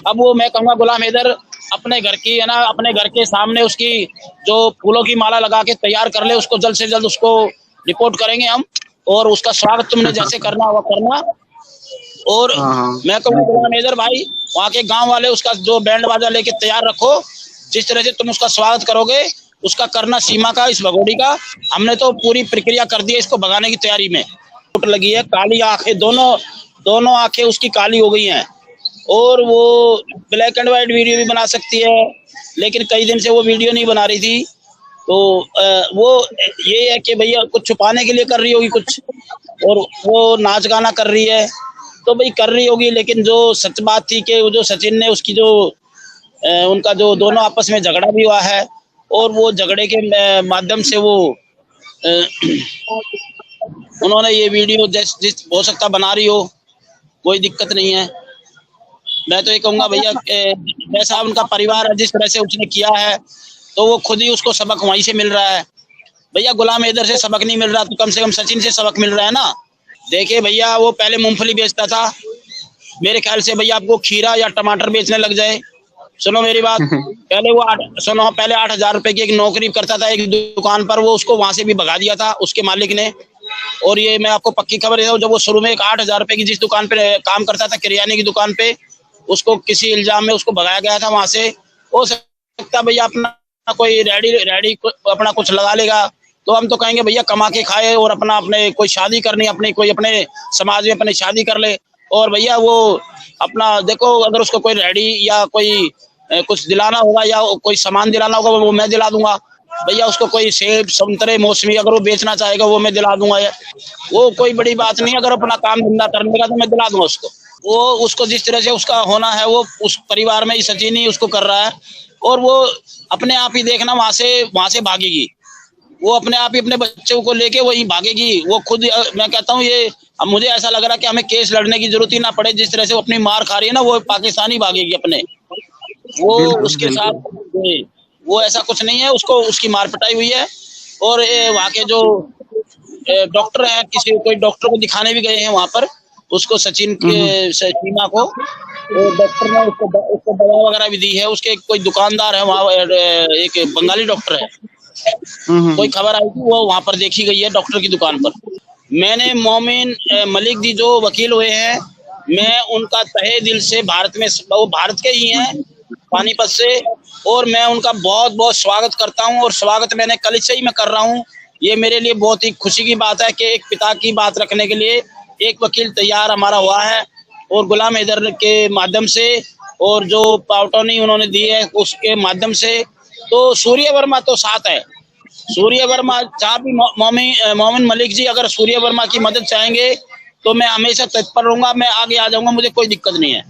अब वो मैं कहूँगा गुलाम हैदर अपने घर की है ना, अपने घर के सामने उसकी जो फूलों की माला लगा के तैयार कर ले, उसको जल्द से जल्द उसको रिपोर्ट करेंगे हम, और उसका स्वागत तुमने जैसे करना होगा करना। और हाँ मैं कहूँगा गुलाम हैदर भाई, वहाँ के गांव वाले उसका जो बैंड बाजा लेके तैयार रखो, जिस तरह से तुम उसका स्वागत करोगे उसका करना सीमा का, इस भगोड़ी का। हमने तो पूरी प्रक्रिया कर दी है इसको भगाने की तैयारी में। चोट लगी है, काली आंखें, दोनों दोनों आंखें उसकी काली हो गई हैं, और वो ब्लैक एंड व्हाइट वीडियो भी बना सकती है, लेकिन कई दिन से वो वीडियो नहीं बना रही थी। तो वो ये है कि भैया कुछ छुपाने के लिए कर रही होगी कुछ, और वो नाच गाना कर रही है तो भाई कर रही होगी, लेकिन जो सच बात थी कि वो जो सचिन ने उसकी जो उनका जो दोनों आपस में झगड़ा भी हुआ है, और वो झगड़े के माध्यम से वो उन्होंने ये वीडियो जिस हो सकता बना रही हो, कोई दिक्कत नहीं है। मैं तो ये कहूँगा भैया जैसा उनका परिवार है, जिस तरह से उसने किया है, तो वो खुद ही उसको सबक वहीं से मिल रहा है। भैया गुलाम हैदर से सबक नहीं मिल रहा तो कम से कम सचिन से सबक मिल रहा है ना। देखिए भैया, वो पहले मूंगफली बेचता था, मेरे ख्याल से भैया आपको खीरा या टमाटर बेचने लग जाए। सुनो मेरी बात, पहले वो पहले 8,000 रुपए की एक नौकरी करता था एक दुकान पर, वो उसको वहां से भी भगा दिया था उसके मालिक ने। और ये मैं आपको पक्की खबर देता हूँ, जब वो शुरू में एक 8,000 रुपए की जिस दुकान पे काम करता था, किराने की दुकान पे, उसको किसी इल्जाम में उसको भगाया गया था वहां से। हो सकता भैया अपना कोई रेडी अपना कुछ लगा लेगा, तो हम तो कहेंगे भैया कमा के खाए और अपना अपने कोई शादी करनी, अपने कोई अपने समाज में अपने शादी कर ले। और भैया वो अपना देखो, अगर उसको कोई रेडी या कोई कुछ दिलाना होगा या कोई सामान दिलाना होगा, वो मैं दिला दूंगा भैया। उसको कोई सेब संतरे मौसमी अगर वो बेचना चाहेगा, वो मैं दिला दूंगा। वो कोई बड़ी बात नहीं, अगर अपना काम धंधा करने का तो मैं दिला दूंगा उसको। वो उसको जिस तरह से उसका होना है, वो उस परिवार में ही सचिन ही उसको कर रहा है, और वो अपने आप ही देखना वहां से भागेगी। वो अपने आप ही अपने बच्चों को लेके वही भागेगी। वो खुद, मैं कहता हूँ ये, अब मुझे ऐसा लग रहा है कि हमें केस लड़ने की जरूरत ही ना पड़े। जिस तरह से वो अपनी मार खा रही है ना, वो पाकिस्तानी भागेगी अपने। वो बिल्कुल उसके बिल्कुल। साथ वो ऐसा कुछ नहीं है, उसको उसकी मार पिटाई हुई है। और वहाँ के जो डॉक्टर हैं, किसी कोई डॉक्टर को दिखाने भी गए हैं वहां पर, उसको सचिन के सीमा को, तो डॉक्टर ने उसको दवा वगैरह भी दी है। उसके कोई दुकानदार है वहाँ, एक बंगाली डॉक्टर है, कोई खबर आई थी, वो वहां पर देखी गई है डॉक्टर की दुकान पर। मैंने मोमिन मलिक जी जो वकील हुए हैं, मैं उनका तहे दिल से भारत में, वो भारत के ही हैं पानीपत से, और मैं उनका बहुत बहुत स्वागत करता हूं। और स्वागत मैंने कल से ही मैं कर रहा हूं। ये मेरे लिए बहुत ही खुशी की बात है कि एक पिता की बात रखने के लिए एक वकील तैयार हमारा हुआ है, और गुलाम हैदर के माध्यम से, और जो पावटोनी उन्होंने दी है उसके माध्यम से। तो सूर्य वर्मा तो साथ है। सूर्य वर्मा जहाँ भी मोमिन मलिक जी अगर सूर्य वर्मा की मदद चाहेंगे तो मैं हमेशा तत्पर रहूंगा, मैं आगे आ जाऊंगा, मुझे कोई दिक्कत नहीं है।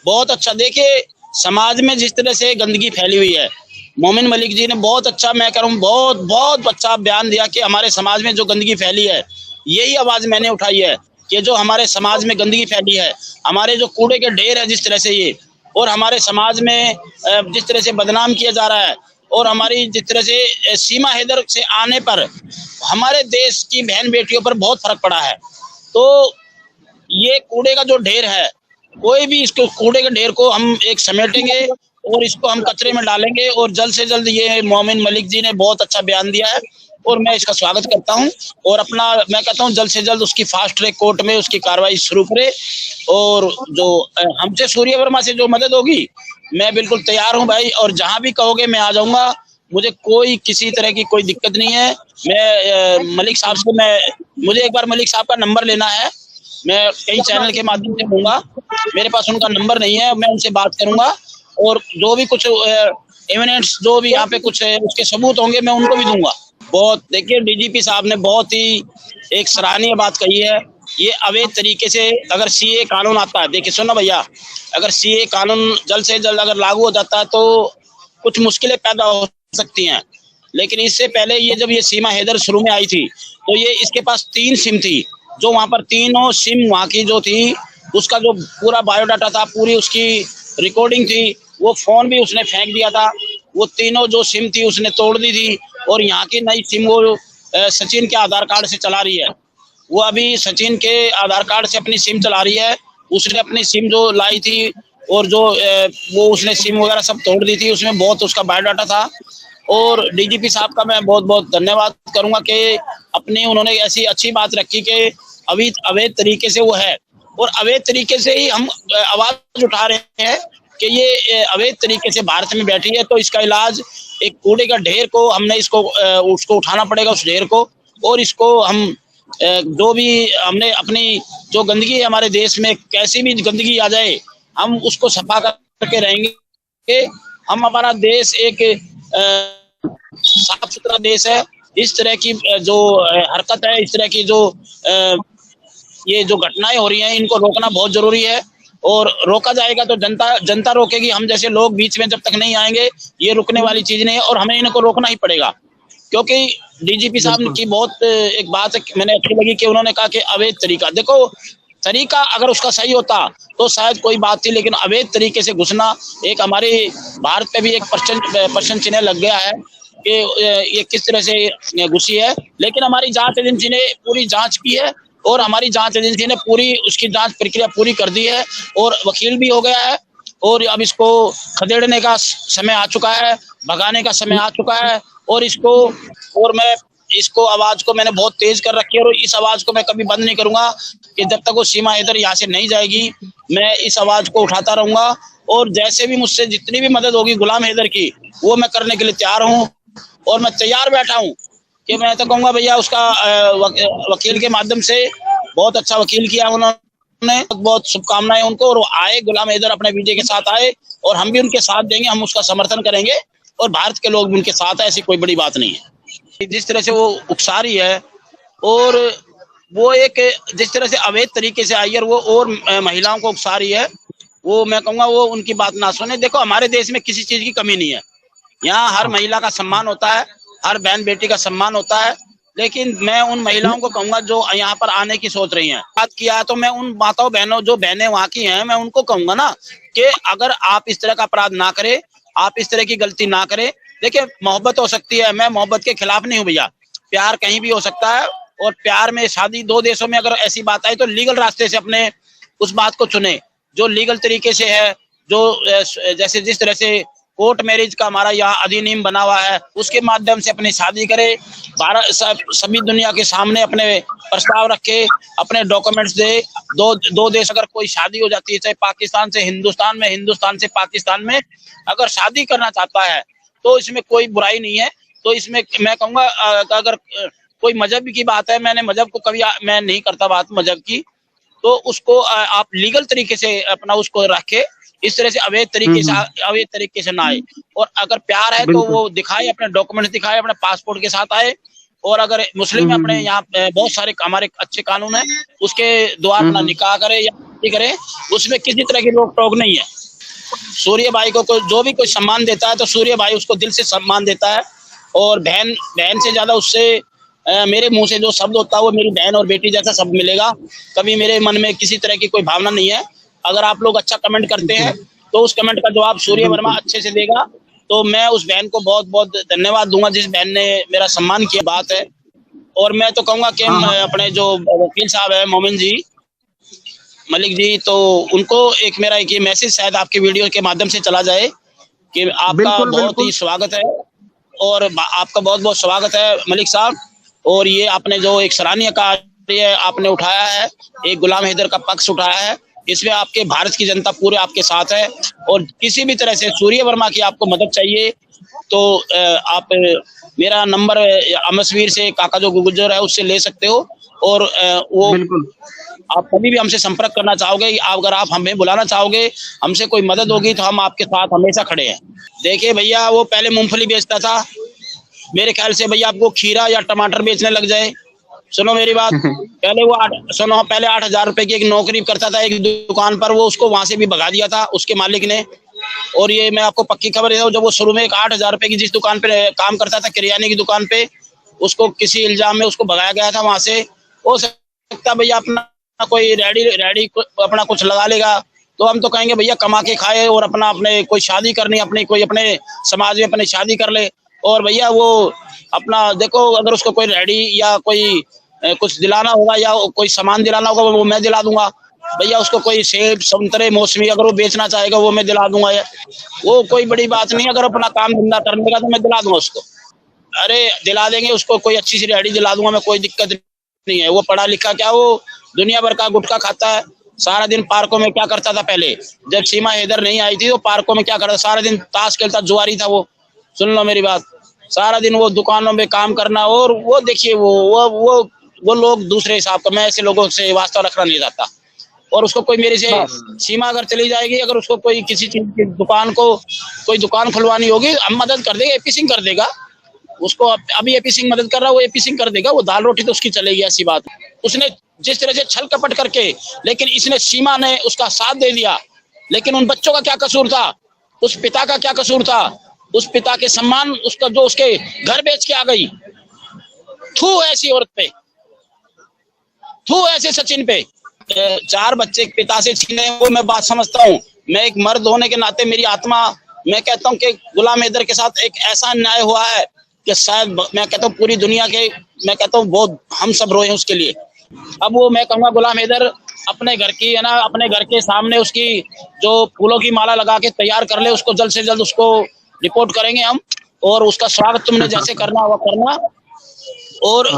बहुत अच्छा, देखिए समाज में जिस तरह से गंदगी फैली हुई है, मोमिन मलिक जी ने बहुत अच्छा, मैं कह रहा हूँ बहुत बहुत अच्छा बयान दिया कि हमारे समाज में जो गंदगी फैली है, यही आवाज मैंने उठाई है कि जो हमारे समाज में गंदगी फैली है, हमारे जो कूड़े के ढेर है जिस तरह से ये, और हमारे समाज में जिस तरह से बदनाम किया जा रहा है, और हमारी जिस तरह से सीमा हैदर से आने पर हमारे देश की बहन बेटियों पर बहुत फर्क पड़ा है। तो ये कूड़े का जो ढेर है, कोई भी इसको कूड़े के ढेर को हम एक समेटेंगे और इसको हम कचरे में डालेंगे। और जल्द से जल्द, ये मोमिन मलिक जी ने बहुत अच्छा बयान दिया है और मैं इसका स्वागत करता हूं। और अपना मैं कहता हूं जल्द से जल्द उसकी फास्ट ट्रैक कोर्ट में उसकी कार्रवाई शुरू करे, और जो हमसे सूर्य वर्मा से जो मदद होगी, मैं बिल्कुल तैयार हूं भाई, और जहां भी कहोगे मैं आ जाऊंगा। मुझे कोई किसी तरह की कोई दिक्कत नहीं है। मैं मलिक साहब से मुझे एक बार मलिक साहब का नंबर लेना है, मैं कई चैनल के माध्यम से दूंगा, मेरे पास उनका नंबर नहीं है, मैं उनसे बात करूंगा, और जो भी कुछ एविडेंस जो भी यहाँ पे कुछ उसके सबूत होंगे मैं उनको भी दूंगा। बहुत, देखिए डीजीपी साहब ने बहुत ही एक सराहनीय बात कही है। ये अवैध तरीके से अगर सीए कानून आता है, देखिए सुनो भैया, अगर सीए कानून जल्द से जल्द अगर लागू हो जाता है तो कुछ मुश्किलें पैदा हो सकती हैं। लेकिन इससे पहले ये जब ये सीमा हैदर शुरू में आई थी, तो ये इसके पास 3 सिम थी, जो वहां पर तीनों सिम वहां की जो थी, उसका जो पूरा बायोडाटा था, पूरी उसकी रिकॉर्डिंग थी, वो फोन भी उसने फेंक दिया था। वो तीनों जो सिम थी उसने तोड़ दी थी, और यहाँ की नई सिम वो सचिन के आधार कार्ड से चला रही है। वो अभी सचिन के आधार कार्ड से अपनी सिम चला रही है। उसने अपनी सिम जो लाई थी और जो वो उसने सिम वगैरह सब तोड़ दी थी, उसमें बहुत उसका बायोडाटा था। और डीजीपी साहब का मैं बहुत बहुत धन्यवाद करूंगा कि अपनी उन्होंने ऐसी अच्छी बात रखी कि अवैध तरीके से वो है, और अवैध तरीके से ही हम आवाज उठा रहे हैं कि ये अवैध तरीके से भारत में बैठी है, तो इसका इलाज एक कूड़े का ढेर को हमने उसको उठाना पड़ेगा, उस ढेर को, और इसको हम जो भी हमने अपनी जो गंदगी है हमारे देश में, कैसी भी गंदगी आ जाए, हम उसको सफा करके रहेंगे। हम हमारा देश एक साफ सुथरा देश है। इस तरह की जो हरकत है, इस तरह की जो ये जो घटनाएं हो रही हैं, इनको रोकना बहुत जरूरी है, और रोका जाएगा तो जनता रोकेगी। हम जैसे लोग बीच में जब तक नहीं आएंगे, ये रुकने वाली चीज नहीं है, और हमें इनको रोकना ही पड़ेगा। क्योंकि डीजीपी साहब की बहुत एक बात मैंने अच्छी लगी कि उन्होंने कहा कि अवैध तरीका, देखो तरीका अगर उसका सही होता तो शायद कोई बात थी, लेकिन अवैध तरीके से घुसना एक हमारे भारत पे भी एक प्रश्न चिन्ह लग गया है कि ये किस तरह से घुसी है। लेकिन हमारी जांच एजेंसी ने पूरी जांच की है, और हमारी जांच एजेंसी ने पूरी उसकी जांच प्रक्रिया पूरी कर दी है, और वकील भी हो गया है, और अब इसको खदेड़ने का समय आ चुका है, भगाने का समय आ चुका है। और मैं इसको आवाज को मैंने बहुत तेज कर रखी है, और इस आवाज को मैं कभी बंद नहीं करूंगा कि जब तक वो सीमा हैदर यहाँ से नहीं जाएगी, मैं इस आवाज को उठाता रहूंगा। और जैसे भी मुझसे जितनी भी मदद होगी गुलाम हैदर की, वो मैं करने के लिए तैयार हूँ, और मैं तैयार बैठा हूँ कि मैं तो कहूंगा भैया उसका वकील के माध्यम से बहुत अच्छा वकील किया उन्होंने, बहुत शुभकामनाएं उनको, और वो आए, गुलाम हैदर अपने विजय के साथ आए, और हम भी उनके साथ देंगे, हम उसका समर्थन करेंगे, और भारत के लोग भी उनके साथ है। ऐसी कोई बड़ी बात नहीं है। जिस तरह से वो उकसा रही है, और वो एक जिस तरह से अवैध तरीके से आई है, वो और महिलाओं को उकसा रही है, वो मैं कहूंगा वो उनकी बात ना सुने। देखो हमारे देश में किसी चीज की कमी नहीं है, यहाँ हर महिला का सम्मान होता है, हर बहन बेटी का सम्मान होता है। लेकिन मैं उन महिलाओं को कहूंगा जो यहाँ पर आने की सोच रही हैं, बात किया तो मैं उन माताओं बहनों जो बहनें वहाँ की हैं, मैं उनको कहूंगा ना कि अगर आप इस तरह का अपराध ना करें, आप इस तरह की गलती ना करें। देखिए मोहब्बत हो सकती है, मैं मोहब्बत के खिलाफ नहीं हूँ भैया, प्यार कहीं भी हो सकता है, और प्यार में शादी दो देशों में अगर ऐसी बात आई तो लीगल रास्ते से अपने उस बात को चुने जो लीगल तरीके से है, जो जैसे जिस तरह से कोर्ट मैरिज का हमारा यहाँ अधिनियम बना हुआ है, उसके माध्यम से अपनी शादी करे, भारत सभी दुनिया के सामने अपने प्रस्ताव रखे, अपने डॉक्यूमेंट्स दे। दो देश अगर कोई शादी हो जाती है, चाहे पाकिस्तान से हिंदुस्तान में, हिंदुस्तान से पाकिस्तान में, अगर शादी करना चाहता है तो इसमें कोई बुराई नहीं है। तो इसमें मैं कहूंगा अगर कोई मजहब की बात है, मैंने मजहब को कभी मैं नहीं करता बात मजहब की, तो उसको आप लीगल तरीके से अपना उसको रखे, इस तरह से अवैध तरीके से ना आए। और अगर प्यार है तो वो दिखाए, अपने डॉक्यूमेंट दिखाए, अपने पासपोर्ट के साथ आए। और अगर मुस्लिम है, अपने यहाँ बहुत सारे हमारे अच्छे कानून है, उसके द्वारा अपना निकाह करे या करे, उसमें किसी तरह की रोक टोक नहीं है। सूर्य भाई को जो भी कोई सम्मान देता है तो सूर्य भाई उसको दिल से सम्मान देता है, और बहन से ज्यादा उससे मेरे मुंह से जो शब्द होता है वो मेरी बहन और बेटी जैसा शब्द मिलेगा। कभी मेरे मन में किसी तरह की कोई भावना नहीं है। अगर आप लोग अच्छा कमेंट करते हैं तो उस कमेंट का जवाब सूर्य वर्मा अच्छे से देगा, तो मैं उस बहन को बहुत बहुत धन्यवाद दूंगा जिस बहन ने मेरा सम्मान किया। बात है, और मैं तो कहूंगा कि अपने जो वकील साहब है मोमिन जी मलिक जी, तो उनको एक मेरा एक ये मैसेज शायद आपके वीडियो के माध्यम से चला जाए कि आपका बहुत ही स्वागत है, और आपका बहुत बहुत स्वागत है मलिक साहब। और ये आपने जो एक सराहनीय कार्य आपने उठाया है, एक गुलाम हैदर का पक्ष उठाया है, इसमें आपके भारत की जनता पूरे आपके साथ है। और किसी भी तरह से सूर्य वर्मा की आपको मदद चाहिए तो आप मेरा नंबर अमरवीर से काका जो गुजर है उससे ले सकते हो, और वो आप कभी भी हमसे संपर्क करना चाहोगे, अगर आप हमें बुलाना चाहोगे, हमसे कोई मदद होगी तो हम आपके साथ हमेशा खड़े हैं। देखिए भैया, वो पहले मूंगफली बेचता था, मेरे ख्याल से भैया आपको खीरा या टमाटर बेचने लग जाए। सुनो मेरी बात, पहले 8,000 रुपए की एक नौकरी करता था एक दुकान पर, वो उसको वहां से भी भगा दिया था उसके मालिक ने। और ये मैं आपको पक्की खबर है, जब वो शुरू में 8,000 रुपए की जिस दुकान पे काम करता था, किराने की दुकान पे, उसको किसी इल्जाम में उसको भगाया गया था वहां से। हो सकता भैया अपना कोई रेडी अपना कुछ लगा लेगा, तो हम तो कहेंगे भैया कमा के खाए और अपना अपने कोई शादी करनी, अपने कोई अपने समाज में अपने शादी कर ले। और भैया वो अपना देखो, अगर उसको कोई रेडी या कोई कुछ दिलाना होगा या कोई सामान दिलाना होगा वो मैं दिला दूंगा। भैया उसको कोई सेब संतरे मौसमी अगर वो बेचना चाहेगा वो मैं दिला दूंगा, वो कोई बड़ी बात नहीं, अगर अपना काम धंधा करने का तो मैं दिला दूंगा उसको। अरे दिला देंगे उसको, कोई अच्छी सी रेहड़ी दिला दूंगा मैं, कोई दिक्कत नहीं है। वो पढ़ा लिखा क्या, वो दुनिया भर का गुटखा खाता है सारा दिन। पार्कों में क्या करता था पहले, जब सीमा हैदर नहीं आई थी तो पार्कों में क्या करता, सारा दिन ताश खेलता, जुआरी था वो। सुन लो मेरी बात, सारा दिन वो दुकानों में काम करना। और वो देखिए वो लोग दूसरे हिसाब का, मैं ऐसे लोगों से वास्ता रखना नहीं चाहता। और उसको कोई मेरे से सीमा अगर चली जाएगी, अगर उसको कोई किसी चीज की दुकान को कोई दुकान खुलवानी होगी, हम मदद कर देंगे, एपी सिंह कर देगा उसको। अभी एपी सिंह मदद कर रहा है, वो एपी सिंह कर देगा, वो दाल रोटी तो उसकी चलेगी, ऐसी बात। उसने जिस तरह से छल कपट करके, लेकिन इसने सीमा ने उसका साथ दे दिया। लेकिन उन बच्चों का क्या कसूर था, उस पिता का क्या कसूर था, उस पिता के सम्मान उसका जो उसके घर बेच के आ गई। थू ऐसी औरत पे, थू ऐसे सचिन पे। 4 बच्चे पिता से छीने, वो मैं बात समझता हूँ। मैं एक मर्द होने के नाते मेरी आत्मा, मैं कहता हूँ कि गुलाम हैदर के साथ एक ऐसा अन्याय हुआ है कि शायद मैं कहता हूँ पूरी दुनिया के, मैं कहता हूँ बहुत हम सब रोए हैं उसके लिए। अब वो मैं कहूँगा गुलाम हैदर अपने घर की है ना, अपने घर के सामने उसकी जो फूलों की माला लगा के तैयार कर ले, उसको जल्द से जल्द उसको रिपोर्ट करेंगे हम। और उसका स्वागत तुमने जैसे करना वो करना। और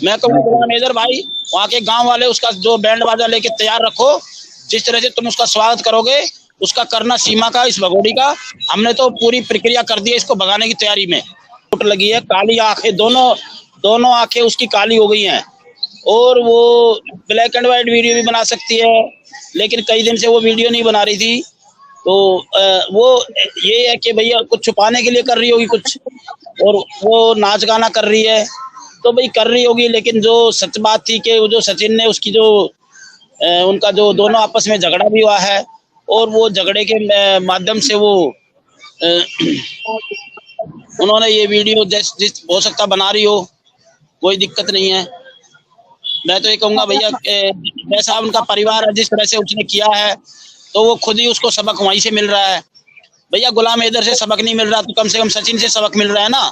मैं कहूँगा गुलाम हैदर भाई, वहाँ के गांव वाले उसका जो बैंड बाजा लेके तैयार रखो, जिस तरह से तुम उसका स्वागत करोगे उसका करना। सीमा का, इस भगोड़ी का हमने तो पूरी प्रक्रिया कर दी है, इसको भगाने की तैयारी में। चोट लगी है, काली आंखें, दोनों आंखें उसकी काली हो गई हैं। और वो ब्लैक एंड व्हाइट वीडियो भी बना सकती है, लेकिन कई दिन से वो वीडियो नहीं बना रही थी। तो वो ये है कि भैया कुछ छुपाने के लिए कर रही होगी कुछ, और वो नाच गाना कर रही है तो भाई कर रही होगी। लेकिन जो सच बात थी कि वो जो सचिन ने उसकी जो उनका जो दोनों आपस में झगड़ा भी हुआ है, और वो झगड़े के माध्यम से वो उन्होंने ये वीडियो जिस हो सकता बना रही हो, कोई दिक्कत नहीं है। मैं तो ये कहूंगा भैया जैसा उनका परिवार है, जिस तरह से उसने किया है, तो वो खुद ही उसको सबक वहीं से मिल रहा है। भैया गुलाम हैदर से सबक नहीं मिल रहा तो कम से कम सचिन से सबक मिल रहा है ना।